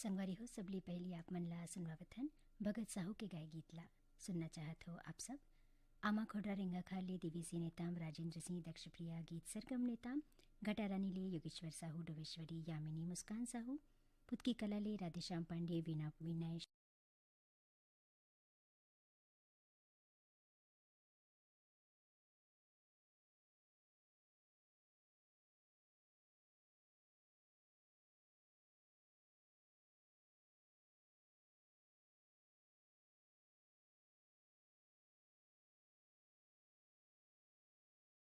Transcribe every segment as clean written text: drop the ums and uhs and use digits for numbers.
संगवारी हो सबली पहली आप मन ला सुनवावथन भगत साहू के गाय गीत ला सुनना चाहत हो आप सब। आमा खोडरा रेंगा खाले देवीसी नेताम राजेंद्र सिंह दक्ष प्रिया गीत सरगम नेताम घटारानी ले योगेश्वर साहू डोवेश्वरी यामिनी मुस्कान साहू पुतकी कला ले राधेश्याम पांडे वीणा विनय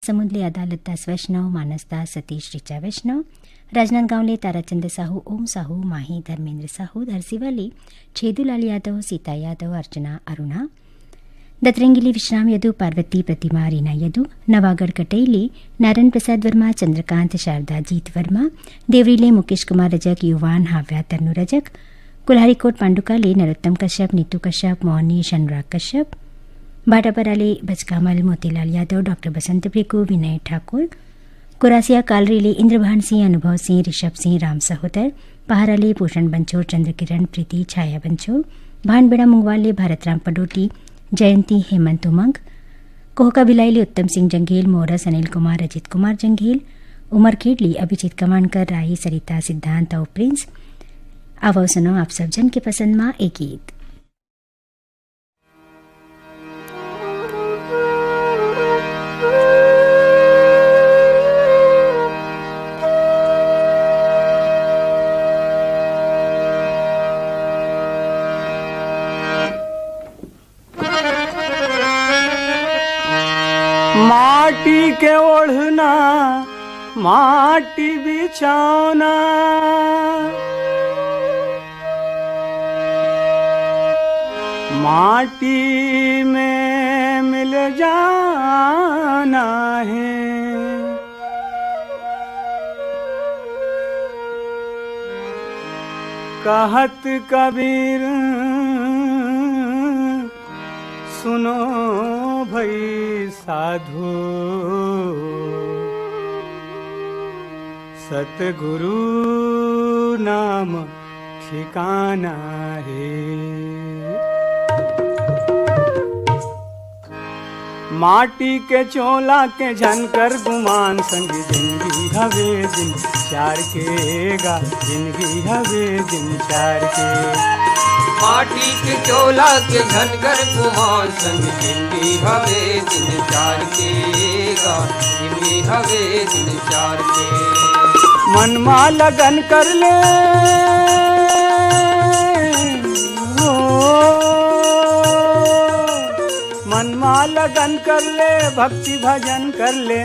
समुद्ले अदालत दास वैष्णव मानस दास सतीश ऋचा वैष्णव राजनांदगांवले ताराचंद साहू ओम साहू माही धर्मेंद्र साहू धरसीवाले छेदूलाल यादव सीता यादव अर्चना अरुणा दतरंगिली विश्राम यदु पार्वती प्रतिमा रीना यदु नवागढ़ कटेली नारायण प्रसाद वर्मा चंद्रकांत शारदा जीत वर्मा देवरीले मुकेश कुमार रजक युवान हाव्या तनु रजक कुल्हारीकोट पांडुकाले नरोत्तम कश्यप नीतू कश्यप मोहनीश अनुराग कश्यप भाटापराले बचकामल मोतीलाल यादव डॉक्टर बसंत प्रिकू विनय ठाकुर कुरासिया कालरीले इंद्रभान सिंह अनुभव सिंह ऋषभ सिंह राम सहोदर पहाराले भूषण बंचोर चंद्रकिरण प्रीति छाया बंचोर भानबेड़ा मुंगवाले भारतराम पडोटी जयंती हेमंत उमंग कोहका भिलाईले उत्तम सिंह जंघेल मोरस अनिल कुमार अजित कुमार जंघेल उमरखेड़ली अभिजीत कमानकर राही सरिता सिद्धांत और प्रिंस आवो सुनो आप सब जन के पसंद मां एक गीत। माटी के ओढ़ना माटी बिछौना माटी में मिल जाना है। कहत कबीर सुनो भई साधु सतगुरु नाम ठिकाना है। माटी के चोला के झनकर गुमान संग जिंदगी हवे दिन चार के गा जिंदगी हवे दिन चार के। माटी के चोला के झनकर गुमान संग जिंदगी हवे दिन चार के गा जिंदगी हवे दिन चार के। मन मा लगन कर ले मन मा लगन कर ले भक्ति भजन कर ले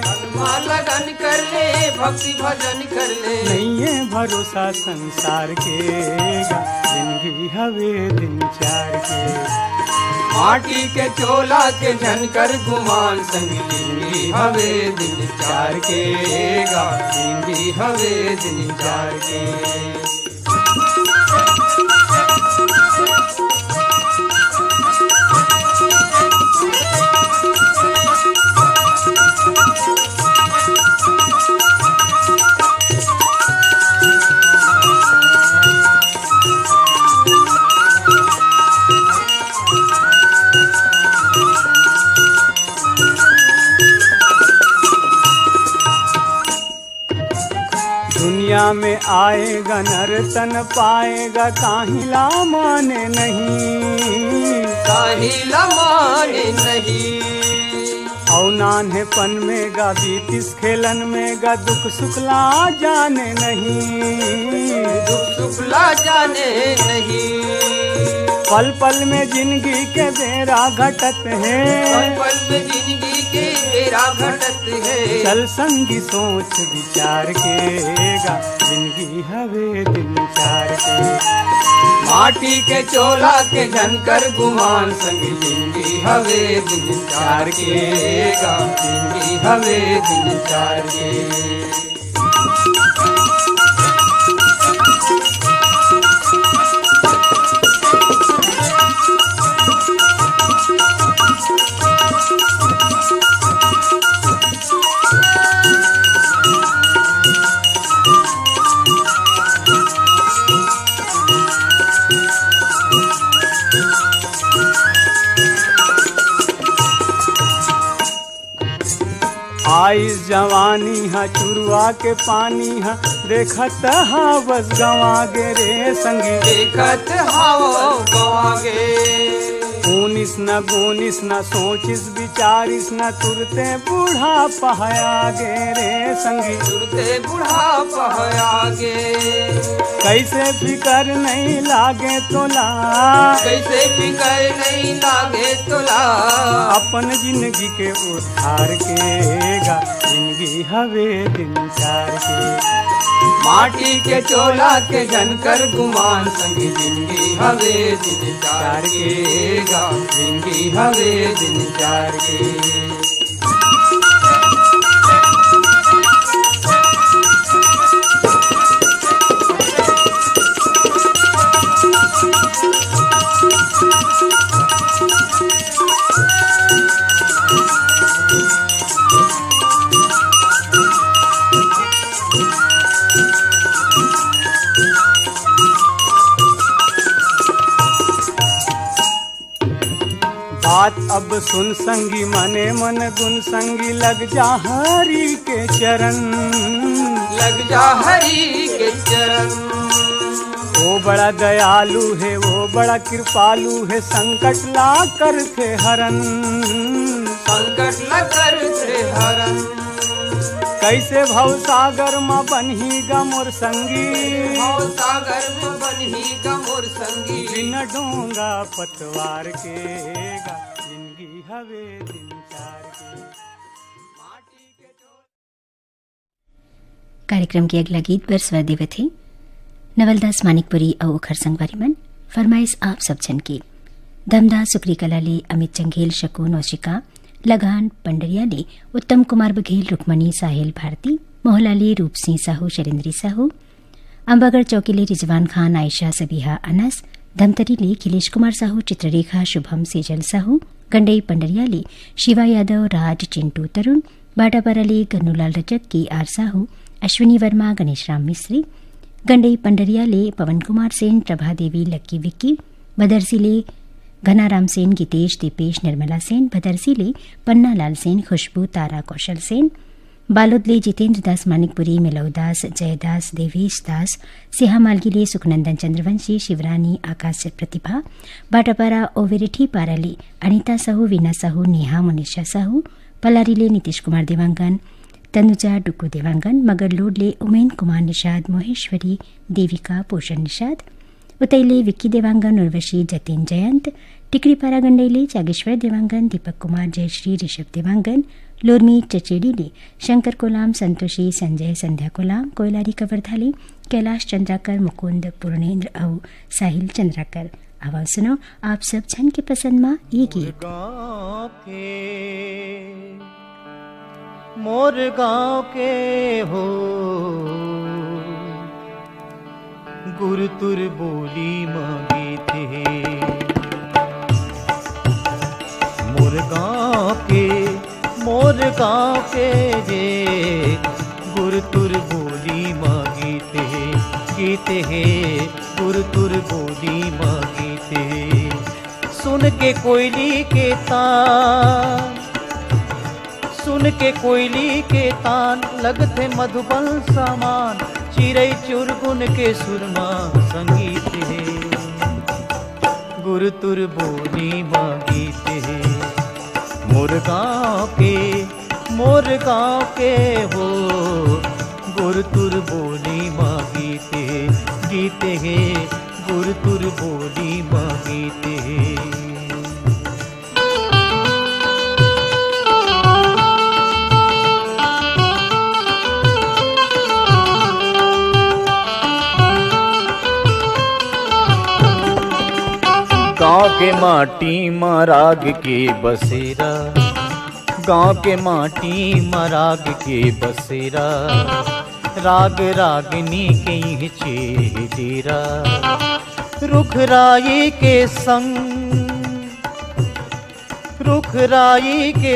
लगन कर ले भक्ति भजन कर ले। नहीं है भरोसा संसार के गा जिंदगी हवे दिन चार के। माटी के चोला के झनकर गुमान संग जिंदगी हवे दिन चार के गा जिंदगी हवे दिन चार के। दुनिया में आएगा नर्तन पाएगा काहिला माने नहीं काहिला माने नहीं। और नान्हेपन में गा बीतिस खेलन में गा दुख सुखला जाने नहीं दुख सुखला जाने नहीं। पल पल में जिंदगी के बेरा घटत है पल पल में जिंदगी के बेरा घटत है। चल संगी सोच विचार के गा जिंदगी हवे दिन चार के। माटी के चोला के झनकर गुमान संग जिंदगी हवे दिन चार के गा जिंदगी हवे दिन चार के। आइस जवानी हा चुरुआ के पानी हा देखत हा बस गवा गे रे संगी देखत हाव गवागे ऊनिस न गुनिस न सोचिस विचारिस न तुरते बूढ़ा पहाया गे रे संगी तुरते बुढ़ा पहागे कैसे फिकर नहीं लागे तोला कैसे फिकर नहीं लागे तोला अपन जिंदगी के उधार केगा जिंदगी हवे दिन चार के माटी के चोला के झनकर गुमान संगी जिंदगी हवे दिन चार के गा जिंदगी हवे दिन चार के बात अब सुन संगी मने मन गुण संगी लग जा हरि के चरण लग जा हरि के चरण वो बड़ा दयालु है वो बड़ा कृपालु है संकट ला कर थे हरन संकट न कर थे हरन कैसे भव सागर में बनही गा मोर संगी भाव सागर में बनही का मोर संगी बिन डोंगा पतवार के गा जिंदगी हवे दिन चार के माटी के कार्यक्रम के अगला गीत पर स्वर देवे थे नवलदास मानिकपुरी और उखर संगवारी मन फरमाइश आप सब जन की धमदास सुक्री कलाले अमित चंगेल शकून ओशिका लगान पंडरियाले उत्तम कुमार बघेल रुक्मणी साहिल भारती मोहलाले रूप सिंह साहू शरेंद्री साहू अंबागढ़ चौकीले रिजवान खान आयशा सबीहा अनस धमतरीले खिलेश कुमार साहू चित्ररेखा शुभम सेजल साहू गंडई पंडरियाले शिवा यादव राज चिंटू तरुण बाटापाराले गन्नूलाल रजक के आर साहू अश्विनी वर्मा गणेश राम मिस्त्री गंडई पंडरियाले पवन कुमार सेन प्रभा देवी लक्की विक्की भदरसीले घनाराम सेन गीतेश दीपेश निर्मला सेन भदरसीले पन्नालाल सेन खुशबू तारा कौशल सेन बालोदले जितेंद्र दास मानिकपुरी मिलौदास जयदास देवेश दास सिहा मालगीले सुखनंदन चंद्रवंशी शिवरानी आकाश प्रतिभा बाटापारा ओवेरेठी पाराले अनिता साहू वीना साहू नेहा मुनिशा साहू पलारीले नीतीश कुमार देवांगन तनुजा डुक्कू देवांगन मगरलोडले उमेन कुमार निषाद मोहेश्वरी देविका पोषण निषाद उतैले विक्की देवांगन उर्वशी जतीन जयंत टिकरीपारा गंडईले चागेश्वर देवांगन दीपक कुमार जयश्री ऋषभ देवांगन लोरमी चचेडीले शंकर कोलाम संतोषी संजय संध्या कोलाम कोयलारी कवर्धाली कैलाश चंद्राकर मुकुंद पूर्णेंद्र और साहिल चंद्राकर आवाज सुनो आप सब जन के पसंद में ये गीत मोर गाँव के हो गुरुतुर बोली मांगे थे मोर गाँव के जे गुरुतुर बोली मांगी थे गीते हे गुरुतुर बोली मांगी थे सुन के कोयली के तान सुन के कोयली के तान लगते मधुबन समान चिरई चुरगुन के सुरमा संगीत है गुरुतुर बोली मांगीत है मोर गाँव के हो गुरुतुर बोली मांगीत है गीत है गुरुतुर बोली मांगीत है गाँव के माटी मराग के बसेरा गाँव के माटी मराग के बसेरा राग रागनी के चेहरा रुख राई के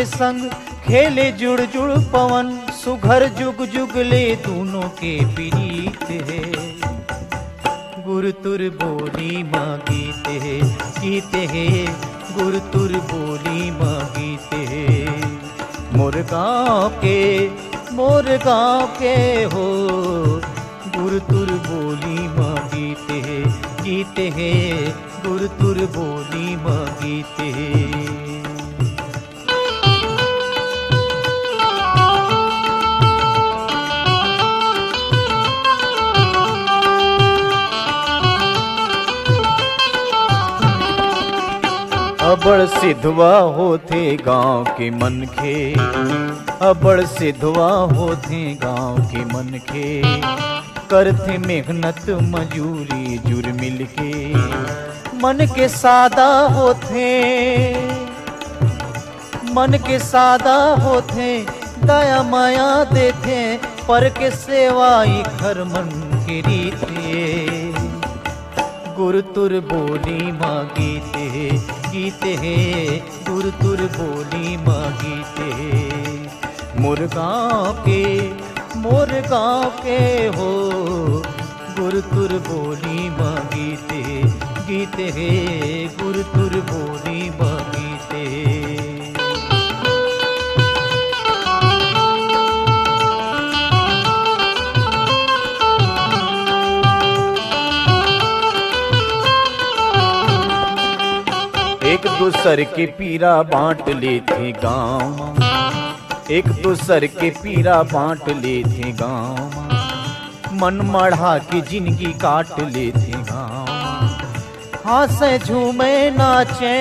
संग खेले जुड़ जुड़ पवन सुघर जुग जुग ले दोनों के प्रीत है गुरुतुर बोली मांगीते गीते हे गुरुतुर बोली मांगीते मोर गाँव के हो गुरु तुर बोली माँ गीते हैं गुरु तुर बोली माँ गीते हैं। अबड़ सिद्धवा होते गांव के मन खे, अबड़ सिद्धवा होते गांव के मन खे, करते मेहनत मजूरी जुर मिल के, मन के सादा होते, मन के सादा होते, दया माया देते, पर के सेवाई घर मन के रीते, गुरु तुर बोली माँ गीते हैं गुरु तुर बोली माँ गीते हैं। मोर गाँव के हो गुरु तुर बोली माँ गीते हैं गुरु तुर बोली माँ गीते हैं। एक दूसर के पीरा बांट लेते गाँव, एक दूसर के पीरा बांट लेते गाँव, मन मढ़ा के जिंदगी काट लेते गाँव। हंसे झूमे नाचे,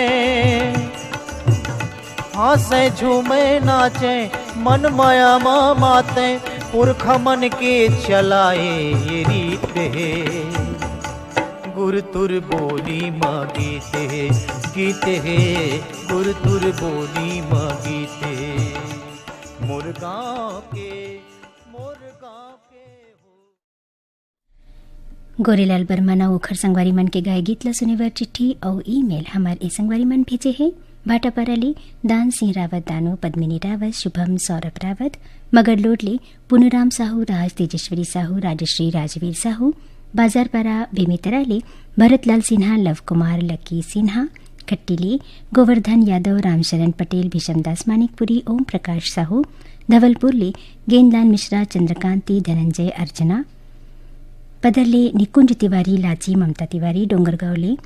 हंसे झूमे नाचे, मन माया माते, पुरख मन के चलाए ये रीत है, गुरु तुर बोली माँ गीते हैं गुरु तुर बोली माँ गीते। मोर गाँव के हो। गोरेलाल बर्मा ओखर संगवारी मन के गाय गीत ला सुनेबर चिट्ठी और ईमेल हमार ए संगवारी मन भेजे है। भाटापाराले दान सिंह रावत दानो, पद्मिनी रावत, शुभम सौरभ रावत, मगर लोडले पुनुराम साहू, राज तेजस्वरी साहू, राजश्री राजवीर साहू, बाजारपारा बेमितराले भरतलाल सिन्हा, लव कुमार, लकी सिन्हा, खट्टीले गोवर्धन यादव, रामशरण पटेल, भीषमदास मानिकपुरी, ओम प्रकाश साहू, धवलपुरले गेंदलाल मिश्रा, चंद्रकांति, धनंजय, अर्चना, पदरले निकुंज तिवारी, लाची, ममता तिवारी, डोंगरगावले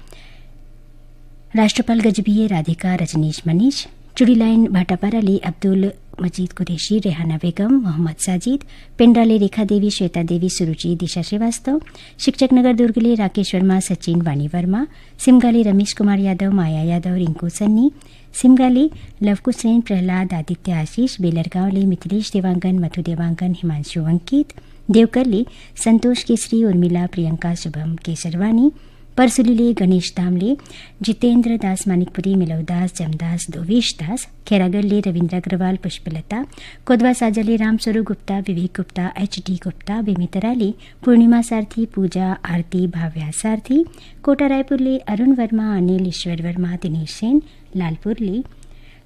राष्ट्रपाल गजबिये, राधिका, रजनीश, मनीष, चुड़ी लाइन भाटापाराले अब्दुल मजीद कुरैशी, रेहाना बेगम, मोहम्मद साजिद, पेंड्राले रेखा देवी, श्वेता देवी, सुरुचि, दिशा श्रीवास्तव, शिक्षक नगर दुर्गले राकेश वर्मा, सचिन, वाणी वर्मा, सिमगाले रमेश कुमार यादव, माया यादव, रिंकू सन्नी, सिमगाले लवकुश सेन, प्रहलाद, आदित्य, आशीष, बेलरगांवले मिथिलेश देवांगन, मधु देवांगन, हिमांशु अंकित, देवकरले संतोष केसरी, उर्मिला, प्रियंका, शुभम केसरवानी, परसुलीले गणेश दामले, जितेंद्र दास मानिकपुरी, मिलवदास, जमदास, दोवेश दास, खैरागढ़ले रविंद्र अग्रवाल, पुष्पलता, कोदवा साजले रामस्वरूप गुप्ता, विवेक गुप्ता, HD गुप्ता, बेमितराले पूर्णिमा सारथी, पूजा, आरती, भाव्या सारथी, कोटा रायपुरले अरुण वर्मा, अनिल, ईश्वर वर्मा, दिनेश सेन, लालपुरले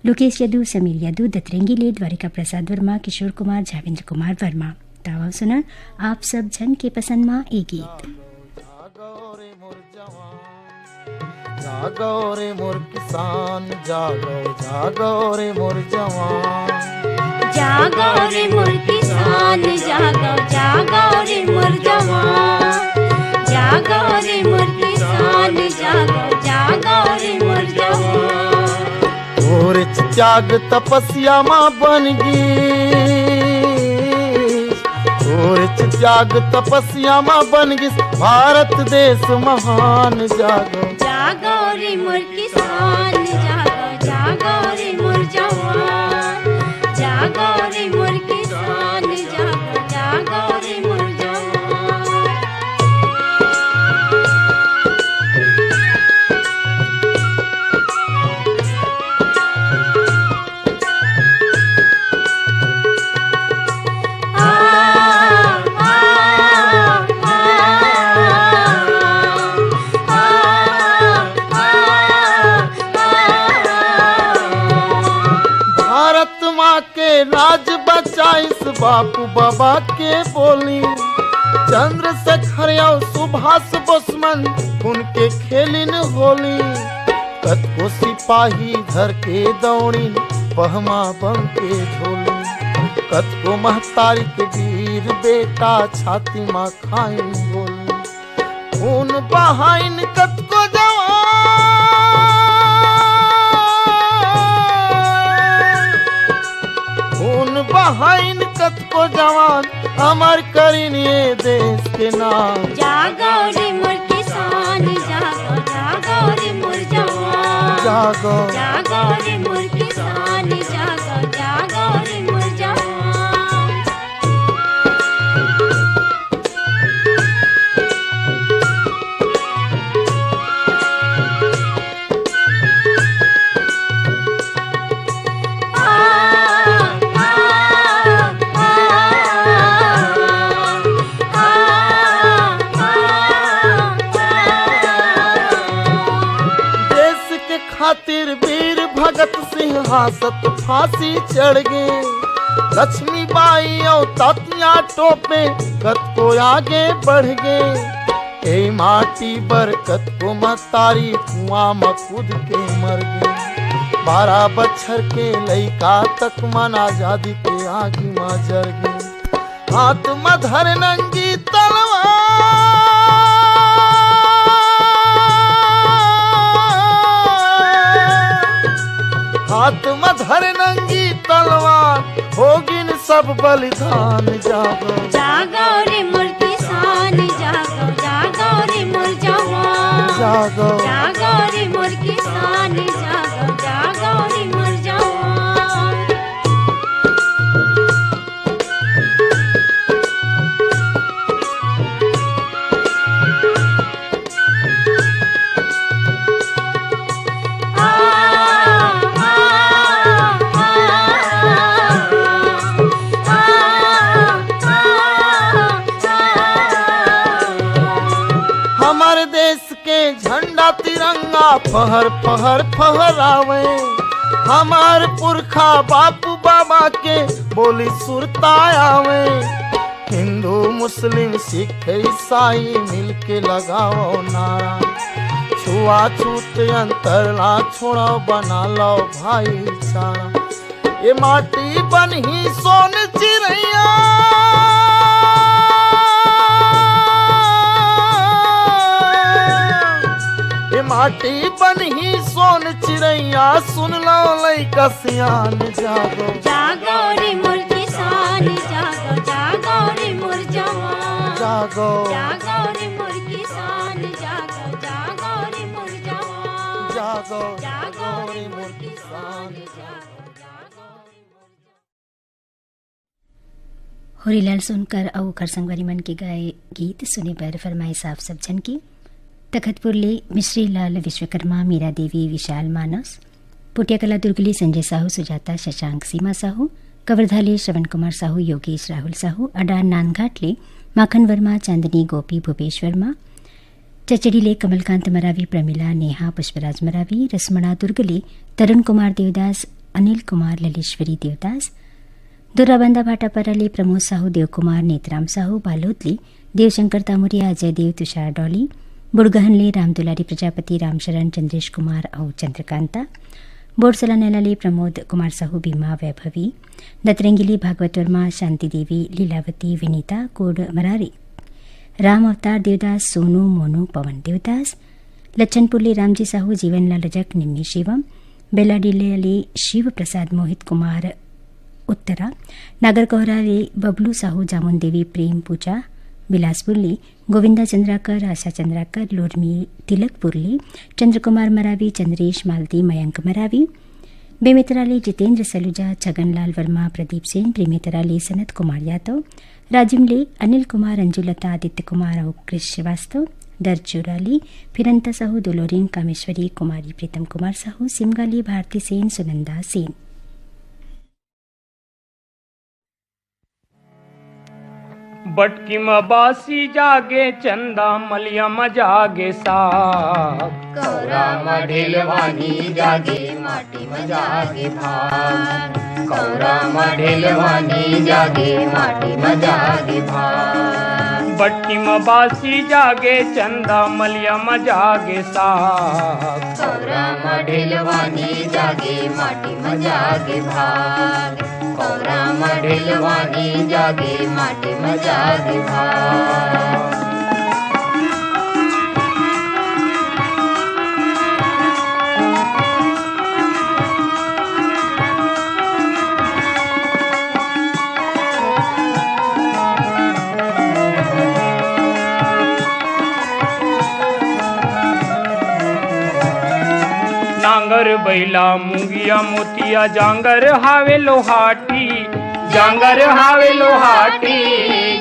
लोकेश यदू, समीर यदू, दतरंगीले द्वारिका प्रसाद वर्मा, किशोर कुमार, जावेंद्र कुमार वर्मा। तावा सुना आप सब जन के पसंद माँ ए गीत। जागो रे मोर किसान, जागो जागो रे मोर जवान, जागो रे मोर किसान, जागो जागो रे मोर जवान, जागो रे मोर किसान, जागो जागो रे मोर जवान। और त्याग तपस्या माँ बन गई, और त्याग तपस्या माँ बन गई, भारत देश महान। जागो जागो रे मोर किसान, जागो जागो रे मोर जवान, जागो रे मोर किसान, जागो जागो रे मोर जवान। राज बचाइस बापू बाबा के बोली, चंद्रशेखर और सुभाष बोसमन उनके खेलिन होली, कतको सिपाही धर के दौड़ी बहमा बन के झोली। कत को महतारी के वीर बेटा छाती माँ खाई बोली। खून बहाइन कत को जवान, खून बहाइन कत को जवान अमर करिनिए देश के नाम। जागो रे मोर किसान जागो, जागो रे मोर जवान, जागो जागो रे मोर किसान जागो, जागो रे मोर जवान। खातिर वीर भगत सिंहासत फांसी चढ़ गए। लक्ष्मी बाई और तातिया टोपे कत को आगे बढ़ गए। ए माटी बरकत को मतारी कुआं में कूद के मर गए। 12 बछर के लइका तक मन आजादी के आगी में जर गए। हाथ में धर नंगी तलवार, हाथ में धर नंगी तलवार होगिन सब बलिदान। जागो जागो रे मोर किसान जागो, जागो रे मोर जवान, जागो जागो रे मोर किसान जागो, जागो रे मोर जवान। झंडा तिरंगा फहर फहर फहरावे। हमार पुरखा बापू बाबा के बोली सुरता आवे। हिंदू मुस्लिम सिख ईसाई मिलके लगाओ नारा। छुआछूत अंतर ना छोड़ो, बना लो भाईचारा। ये माटी बनी सोन चिड़ैया, माटी बनी सोन चिड़ैया सुन लो लइका सियान। जागो जागो रे मोर किसान जागो, जागो रे मोर जवान, जागो जागो रे मोर किसान जागो, जागो रे मोर जवान, जागो जागो रे मोर किसान जागो, जागो रे मोर। होरीलाल सोनकर और खरसंगवारी मन के गाए गीत सुने पर फरमाइश आप सब जन की। तखतपुरले मिश्री लाल विश्वकर्मा, मीरा देवी, विशाल मानस, पुटियाकला दुर्गली संजय साहू, सुजाता, शशांक, सीमा साहू, कवर्धाले श्रवण कुमार साहू, योगेश, राहुल साहू, अडार नानघाटले माखन वर्मा, चांदनी, गोपी, भूपेश वर्मा, चचड़ीले कमलकांत मरावी, प्रमिला, नेहा, पुष्पराज मरावी, रसमणा दुर्गले तरुण कुमार देवदास, अनिल कुमार, ललेश्वरी देवदास, दुर्राबंदा भाटापराले प्रमोद साहू, देवकुमार, नेतराम साहू, बालोदले देवशंकर तामुरिया, अजय देव, तुषार डॉली, बुड़गहनले रामदुलारी प्रजापति, रामशरण, चंद्रेश कुमार और चंद्रकांता, बोरसला नैलाले प्रमोद कुमार साहू, बीमा, वैभवी, दतरंगिली भागवत वर्मा, शांति देवी, लीलावती, विनीता, कोड मरारी, राम अवतार देवदास, सोनू, मोनू, पवन देवदास, लच्छनपुरले रामजी साहू, जीवनलाल रजक, निम्नी शिवम, बेलाडीले शिव प्रसाद, मोहित कुमार उत्तरा, नागर कोहराले बबलू साहू, जामुन देवी, प्रेम पूजा, बिलासपुरली गोविंदा चंद्राकर, आशा चंद्राकर, लोरमी तिलकपुरली चंद्रकुमार मरावी, चंद्रेश, मालती, मयंक मरावी, बेमित्राली जितेंद्र सलूजा, छगनलाल वर्मा, प्रदीप सेन, प्रेमितराली सनत कुमार यादव, राजिमले अनिल कुमार, अंजुलता, आदित्य कुमार और कृष श्रीवास्तव, दर्जुराली फिरंता साहू, दुलोरिन, कामेश्वरी, कुमारी, प्रीतम कुमार साहू, सिमगाली, भारती सेन, सुनंदा सेन। बटकी में बासी जागे चंदा, मलिया में जागे साग, कौरा में ढेलवानी जागे, माटी में जागे भाग। कौरा में ढेलवानी जागे, माटी में जागे भाग। बट्टी में बासी जागे चंदा मलिया में जागे साग कौरा मढेलवानी जागे माटी में जागे भाग कौरा मढेलवानी जागे माटी में जागे भाग जांगर बैला मुंगिया मोतिया जांगर हावे लोहाटी जांगर हावे लोहाटी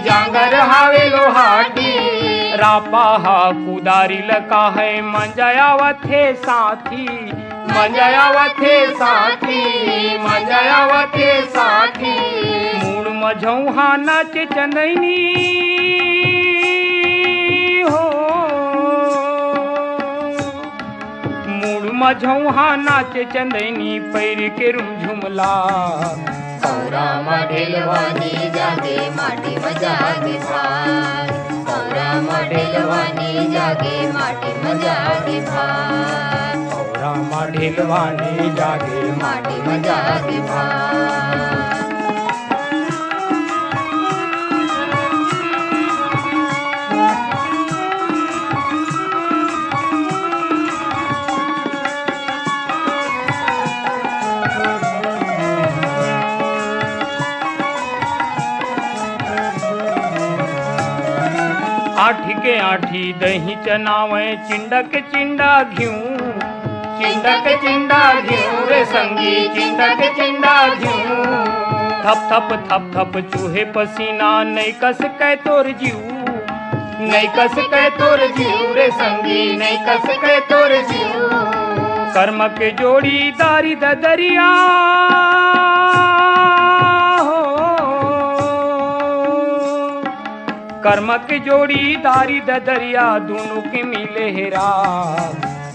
जांगर हावे लोहाटी रापा हा कुदारी लका है मंजायावत है साथी मंजायावत है साथी मंजायावत है साथी मूड मझौहा नाचे चंदनी हो मझौहा नाचे चंदनी पैर के रुझुमला कौरा मढेलवानी जागे माटी में जागे भाग कौरा मढेलवानी जागे माटी में जागे भाग कौरा मढेलवानी जागे माटी में जागे भाग आठी के आठी दही चनावे चिंडक चिंडा घिऊ चिंडक चिंडा घिऊ रे संगी चिंडक चिंडा घिऊ थप थप थप थप चूहे पसीना नहीं कस कै तोर जीव नहीं कस कै तोर जीव रे संगी नहीं कस कै तोर जीव कर्म के जोड़ी दारी दरिया कर्म की जोड़ी दारी दरिया दोनों के मिले हेरा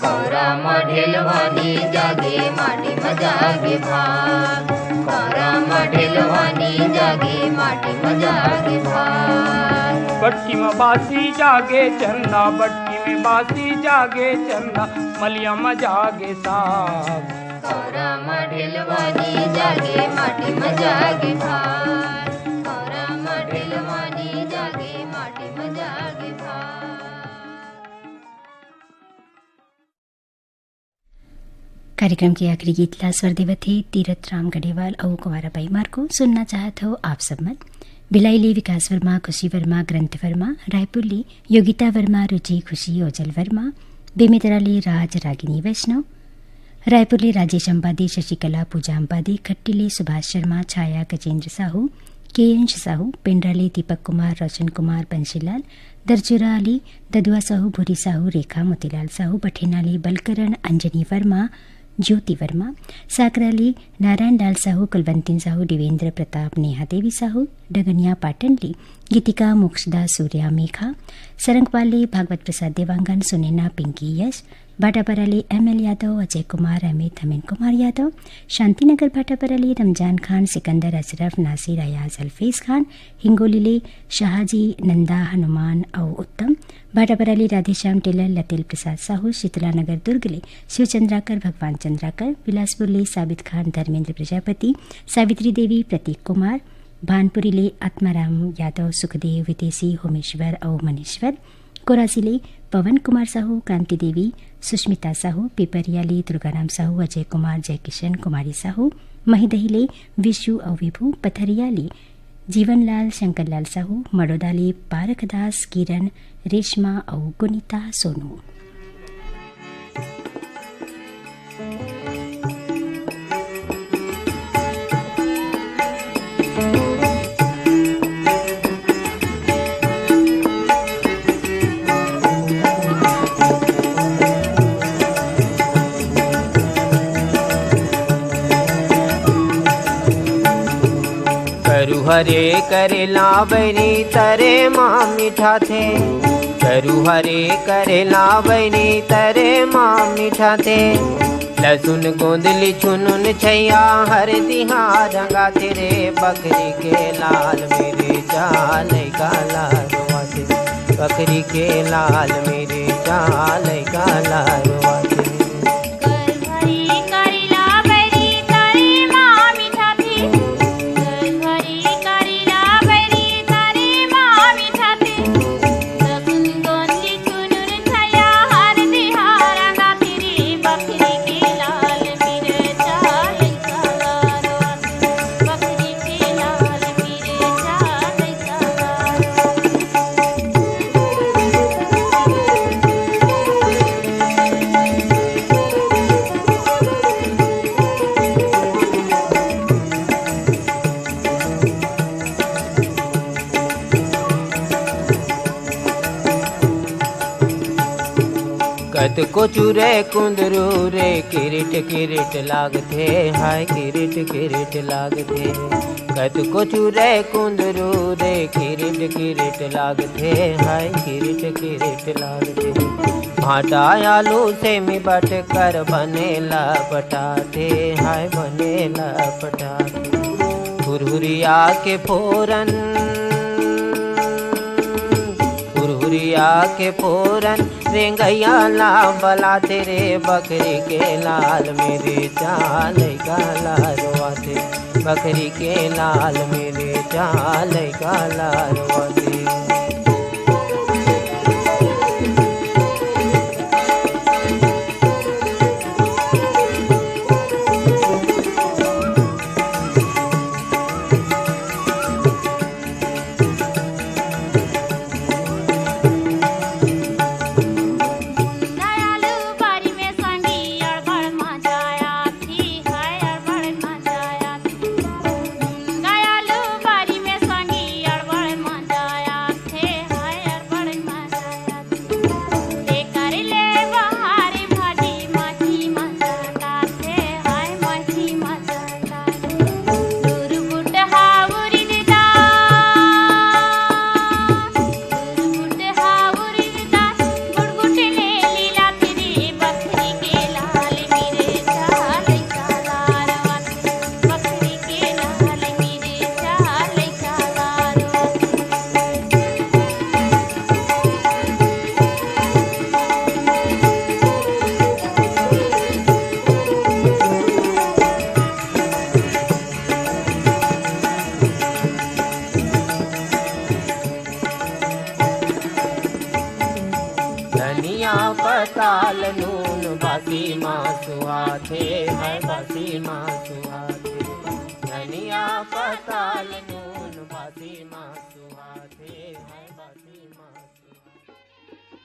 कौरा मढेलवानी जागे माटी में जागे भाग कौरा मढेलवानी जागे माटी में जागे भाग बट्टी में बासी जागे चंदा बट्टी में बासी जागे चंदा मलिया में जागे साग कौरा मढेलवानी जागे माटी में जागे भाग कौरा मढेलवानी जागे माटी में जागे भाग कार्यक्रम के आखिरी गीत ला स्वर देवत थे तीरथ राम गढ़ेवाल और कुंवराबाई मार को सुनना चाहत हो आप सब मत भिलाईली विकास वर्मा खुशी वर्मा ग्रंथ वर्मा रायपुरली योगिता वर्मा रुचि खुशी ओजल वर्मा बेमितराली राज रागिनी वैष्णव रायपुरली राजेश अंबादी शशिकला पूजा अंबादी खट्टीली सुभाष शर्मा छाया गजेंद्र साहू केएंश साहू पेंड्राली दीपक कुमार रोशन कुमार बंशीलाल दरचुरा अली ददुआ साहू भूरी साहू रेखा मोतीलाल साहू बठेनाली बलकरण अंजनी वर्मा ज्योति वर्मा साकराली नारायण लाल साहू कुलवंती साहू देवेंद्र प्रताप नेहा देवी साहू डगनिया पाटनली गीतिका मोक्षदा सूर्या मेघा सरंगपाली भागवत प्रसाद देवांगन सुनैना पिंकी यश भाटापराली एमएल यादव अजय कुमार अमित अमीन कुमार यादव शांतिनगर भाटापराली रमजान खान सिकंदर अशरफ नासिर अयाज अल्फेज खान हिंगोलीले शाहजी नंदा हनुमान और उत्तम भाटापराली राधेश्याम टेलर लतेल प्रसाद साहू शीतलानगर दुर्गले शिवचंद्राकर भगवान चंद्राकर बिलासपुरले साबित खान धर्मेंद्र प्रजापति सावित्री देवी प्रतीक कुमार भानपुरीले आत्माराम यादव सुखदेव विदेशी होमेश्वर और मनीश्वर कोरासीले पवन कुमार साहू क्रांति देवी सुष्मिता साहू पिपरियाली दुर्गाराम साहू अजय कुमार जयकिशन कुमारी साहू महिदहिले विशु और विभू पथरियाली जीवनलाल शंकरलाल साहू मडोदाली पारखदास किरण रेशमा और गुनीता सोनू। हरे करेला बनी तरे माँ मीठा थे करू हरे करेला बनी तरे माँ मीठा थे लहसुन गोंदली चुनुन छैया हर दिहा रंगा तेरे बकरी के लाल मेरे जाल का लाल बकरी के लाल मेरे चाल का लारवाते कर भरी करिला बैरी तारी माँ मीठा थे कर भरी करिला बैरी तारी माँ मीठा थे लसुन गोंदी चुनुर छया हर दिहारा गाती रे बकरी के लाल मेरे चाल का लारवाते बकरी के लाल मेरे चाल का लारवाते कत को चूरे कुंदरू रे किरीट किरीट लागथे हाय किरीट किरीट लागथे कत को चूरे कुंदरू रे किरीट किरीट लागथे हाय किरीट किरीट लागथे भाटा आलू से मी बट कर बनेला पटाथे हाय बनेला पटाथे हुरहुरिया के फोरन हुरहुरिया के फोरन रेंगैया ला बला तेरे बकरी के लाल मेरे चाल का लारवाते बकरी के लाल मेरे चाल का लारवाते दयालु बारी में संगी अड़बड़ मचाया थी हाय अड़बड़ मचाया थी दयालु बारी में संगी अड़बड़ मचाया थे हाय अड़बड़ मचाया थी लेकर ले बहारी भाजी मछी मचाता थे हाय मछी मचाता दूर बुट हाउरी दिदा दूर बुट हाउरी दिदा गुड़गुट ले लीला तेरी बकरी के लाल मेरे चाल का लारवाते बकरी के लाल मेरे चाल का लारवाते धनिया पताल नून बासी मासुआथे है बासी मासुआथे धनिया पताल नून बासी मासुआथे है बासी मासुआथे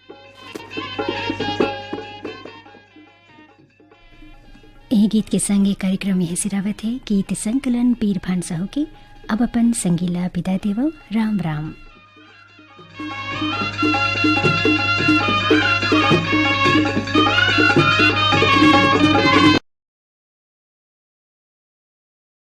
यह गीत के संग ये कार्यक्रम यही सिरावत है गीत संकलन पीर भान साहू के अब अपन संगीला विदा देव राम राम